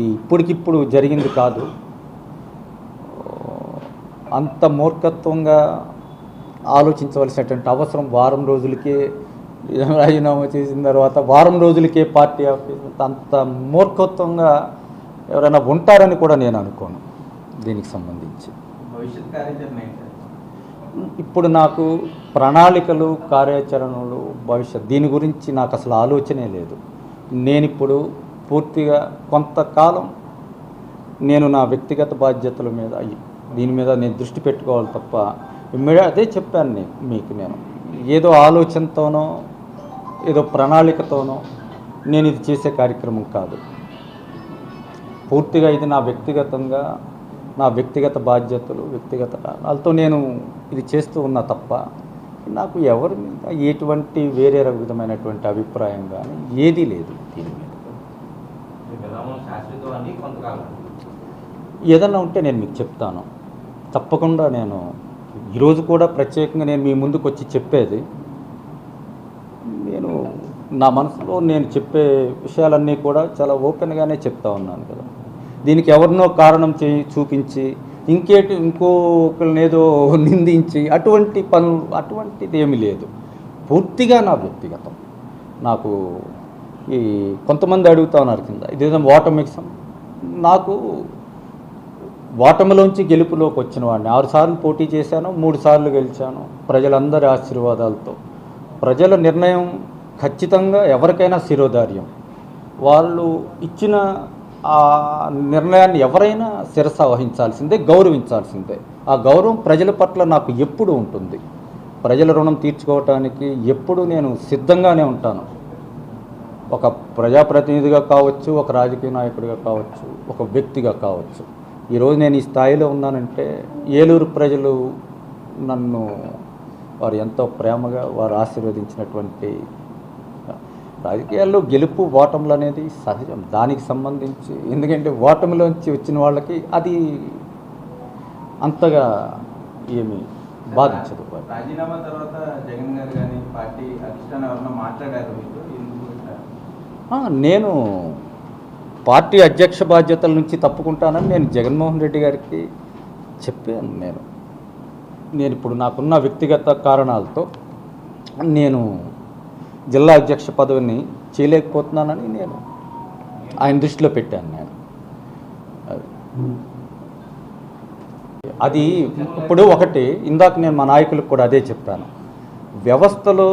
ఇది ఇప్పటికిప్పుడు జరిగింది కాదు. అంత మూర్ఖత్వంగా ఆలోచించవలసినటువంటి అవసరం వారం రోజులకే రాజీనామా చేసిన తర్వాత వారం రోజులకే పార్టీ ఆఫీస్ అంత మూర్ఖత్వంగా ఎవరైనా ఉంటారని కూడా నేను అనుకోను. దీనికి సంబంధించి భవిష్యత్ కార్యాచరణ ఇప్పుడు నాకు ప్రణాళికలు కార్యాచరణలు భవిష్యత్ దీని గురించి నాకు అసలు ఆలోచనే లేదు. నేనిప్పుడు పూర్తిగా కొంతకాలం నేను నా వ్యక్తిగత బాధ్యతల మీద దీని మీద నేను దృష్టి పెట్టుకోవాలి తప్ప అదే చెప్పాను మీకు నేను ఏదో ఆలోచనతోనో ఏదో ప్రణాళికతోనో నేను ఇది చేసే కార్యక్రమం కాదు. పూర్తిగా ఇది నా వ్యక్తిగత బాధ్యతలు వ్యక్తిగత కారణాలతో నేను ఇది చేస్తూ ఉన్నా తప్ప నాకు ఎవరి మీద ఎటువంటి వేరే విధమైనటువంటి అభిప్రాయం కానీ ఏదీ లేదు. దీని మీద ఏదన్నా ఉంటే నేను మీకు చెప్తాను తప్పకుండా. నేను ఈరోజు కూడా ప్రత్యేకంగా నేను మీ ముందుకు వచ్చి చెప్పేది నేను నా మనసులో నేను చెప్పే విషయాలన్నీ కూడా చాలా ఓపెన్గానే చెప్తా ఉన్నాను కదా. దీనికి ఎవరినో కారణం చూపించి ఇంకొకరిని ఏదో నిందించి అటువంటిది ఏమీ లేదు. పూర్తిగా నా వ్యక్తిగతం. నాకు ఈ కొంతమంది అడుగుతా ఉన్నారు కింద ఇదేదో ఓటమికి నాకు ఓటమిలోంచి గెలుపులోకి వచ్చిన వాడిని 6 సార్లు పోటీ చేశాను, 3 సార్లు గెలిచాను ప్రజలందరి ఆశీర్వాదాలతో. ప్రజల నిర్ణయం ఖచ్చితంగా ఎవరికైనా శిరోధార్యం. వాళ్ళు ఇచ్చిన ఆ నిర్ణయాన్ని ఎవరైనా శిరస వహించాల్సిందే, గౌరవించాల్సిందే. ఆ గౌరవం ప్రజల పట్ల నాకు ఎప్పుడు ఉంటుంది. ప్రజల రుణం తీర్చుకోవటానికి ఎప్పుడు నేను సిద్ధంగానే ఉంటాను. ఒక ప్రజాప్రతినిధిగా కావచ్చు, ఒక రాజకీయ నాయకుడిగా కావచ్చు, ఒక వ్యక్తిగా కావచ్చు. ఈరోజు నేను ఈ స్థాయిలో ఉన్నానంటే ఏలూరు ప్రజలు నన్ను వారు ఎంతో ప్రేమగా వారు ఆశీర్వదించినటువంటి. రాజకీయాల్లో గెలుపు ఓటములు అనేది సహజం. దానికి సంబంధించి ఎందుకంటే ఓటమిలోంచి వచ్చిన వాళ్ళకి అది అంతగా ఏమి బాధించదు. రాజీనామా తర్వాత జగన్ గారు కానీ పార్టీ అధిష్టానం ఎవరన్నా మాట్లాడారు మీకు? నేను పార్టీ అధ్యక్ష బాధ్యతల నుంచి తప్పుకుంటానని నేను జగన్మోహన్ రెడ్డి గారికి చెప్పాను. నేను ఇప్పుడు నాకున్న వ్యక్తిగత కారణాలతో నేను జిల్లా అధ్యక్ష పదవిని చేయలేకపోతున్నానని నేను ఆయన దృష్టిలో పెట్టాను. అది ఇప్పుడు ఒకటి ఇందాక నేను మా నాయకులకు కూడా అదే చెప్పాను. వ్యవస్థలో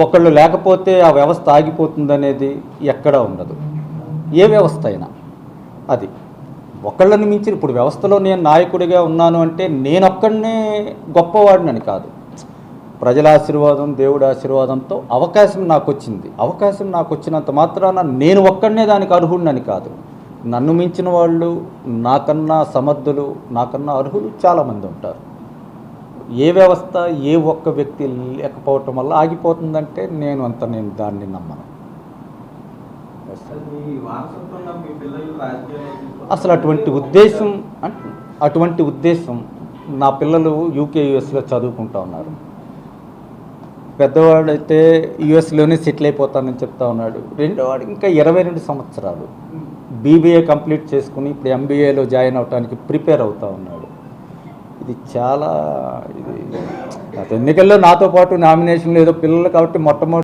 ఒకళ్ళు లేకపోతే ఆ వ్యవస్థ ఆగిపోతుందనేది ఎక్కడా ఉండదు. ఏ వ్యవస్థ అయినా అది ఒకళ్ళని మించి ఇప్పుడు వ్యవస్థలో నేను నాయకుడిగా ఉన్నాను అంటే నేనొక్కడనే గొప్పవాడినని కాదు. ప్రజల ఆశీర్వాదం దేవుడి ఆశీర్వాదంతో అవకాశం నాకు వచ్చింది. అవకాశం నాకు వచ్చినంత మాత్రాన నేను ఒక్కడనే దానికి అర్హుడినని కాదు. నన్ను మించిన వాళ్ళు నాకన్నా సమర్థులు నాకన్నా అర్హులు చాలామంది ఉంటారు. ఏ వ్యవస్థ ఏ ఒక్క వ్యక్తి లేకపోవటం వల్ల ఆగిపోతుందంటే నేను దాన్ని నమ్మను. అసలు అటువంటి ఉద్దేశం నా పిల్లలు UK US చదువుకుంటా ఉన్నారు. పెద్దవాడైతే యుఎస్లోనే సెటిల్ అయిపోతానని చెప్తా ఉన్నాడు. రెండోవాడు ఇంకా 22 సంవత్సరాలు BBA కంప్లీట్ చేసుకుని ఇప్పుడు MBAలో జాయిన్ అవడానికి ప్రిపేర్ అవుతూ ఉన్నాడు. ఇది చాలా ఎన్నికల్లో నాతో పాటు నామినేషన్లు ఏదో పిల్లలు కాబట్టి మొట్టమొదటి